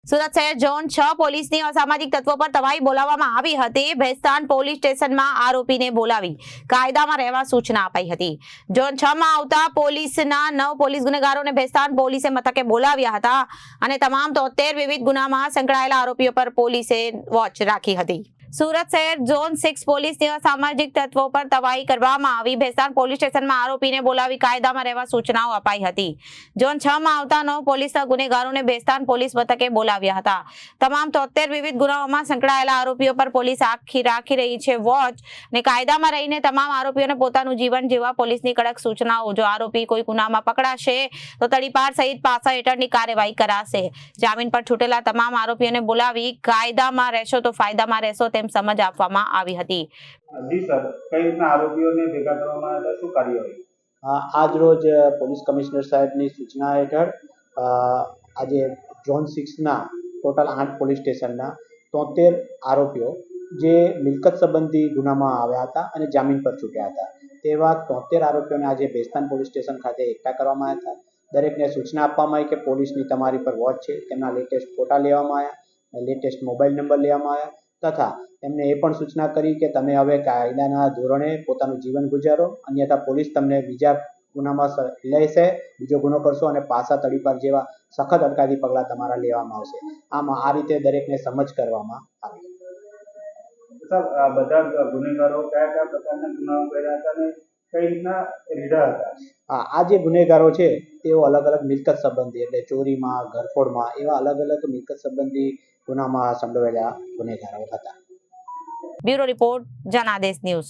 સુરત શહેર ઝોન 6 પોલીસની અસામાજિક તત્વો પર તવાઈ બોલાવવામાં આવી હતી। ભેસ્તાન પોલીસ સ્ટેશનમાં આરોપીને બોલાવી કાયદામાં રહેવા સૂચના અપાઈ હતી। ઝોન 6 માં આવતા પોલીસના 9 પોલીસ ગુનેગારોને ભેસ્તાન પોલીસે મથકે બોલાવ્યા હતા અને તમામ 73 વિવિધ ગુનામાં સંકળાયેલા આરોપીઓ પર પોલીસે વોચ રાખી હતી। સુરત શહેર ઝોન 6 પોલીસની અસામાજિક તત્વો પર તવાઈ કરવામાં આવી। ભેસ્તાન પોલીસ સ્ટેશનમાં આરોપીને બોલાવી કાયદામાં રહેવા સૂચનાઓ અપાઈ હતી। ઝોન 6 માં આવતા 9 પોલીસના ગુનેગારોને ભેસ્તાન પોલીસ મથકે બોલાવ્યા હતા। તમામ 73 વિવિધ ગુનાઓમાં સંકળાયેલા આરોપીઓ પર પોલીસ રાખી રહી છે વોચ અને કાયદામાં રહીને તમામ આરોપીઓને પોતાનું જીવન જીવવા પોલીસની કડક સૂચનાઓ। જો આરોપી કોઈ ગુનામાં પકડાશે તો તડીપાર સહિત પાસા હેઠળની કાર્યવાહી કરાશે। જામીન પર છૂટેલા તમામ આરોપીઓને બોલાવી કાયદામાં રહેશો તો ફાયદામાં રહેશો સમજ આપવામાં આવી હતી। જી સર, કઈ રીતના આરોપીઓને ભેગા કરવામાં આવ્યા, શું કાર્યવાહી? આજ રોજ પોલીસ કમિશનર સાહેબની સૂચના હેઠળ આજે ઝોન 6ના ટોટલ 8 પોલીસ સ્ટેશનના 73 આરોપીઓ જે મિલકત સંબંધી ગુનામાં આવ્યા હતા અને જામીન પર છૂટ્યા હતા તેવા 73 આરોપીઓને આજે ભેસ્તાન પોલીસ સ્ટેશન ખાતે એકઠા કરવામાં આવ્યા હતા। દરેકને સૂચના આપવામાં આવી કે પોલીસની તમારી પર વોચ છે। તેમના લેટેસ્ટ ફોટા લેવામાં આવ્યા, લેટેસ્ટ મોબાઈલ નંબર લેવામાં આવ્યા તથા એમને એ પણ સૂચના કરી કે તમે હવે કાયદાના ધોરણે પોતાનું જીવન ગુજારો, અન્યથા પોલીસ તમને બીજા ગુનામાં લેશે, બીજો ગુનો કરશો અને પાસા તડીપાર જેવા સખત અટકાયતી પગલાં તમારા લેવામાં આવશે। આમાં આ રીતે દરેકને સમજ કરવામાં આવી। સર, બધા ગુનેગારો કયા પ્રકારના ગુનાઓ કર્યા હતા અને કઈ રીતના રીઢા હતા? આ જે ગુનેગારો છે તેઓ અલગ અલગ મિલકત સંબંધી એટલે ચોરીમાં, ઘરફોડમાં એવા અલગ અલગ મિલકત સંબંધી ગુનામાં સંડોવાયેલા ગુનેગારો હતા। Bureau report, Janadesh news.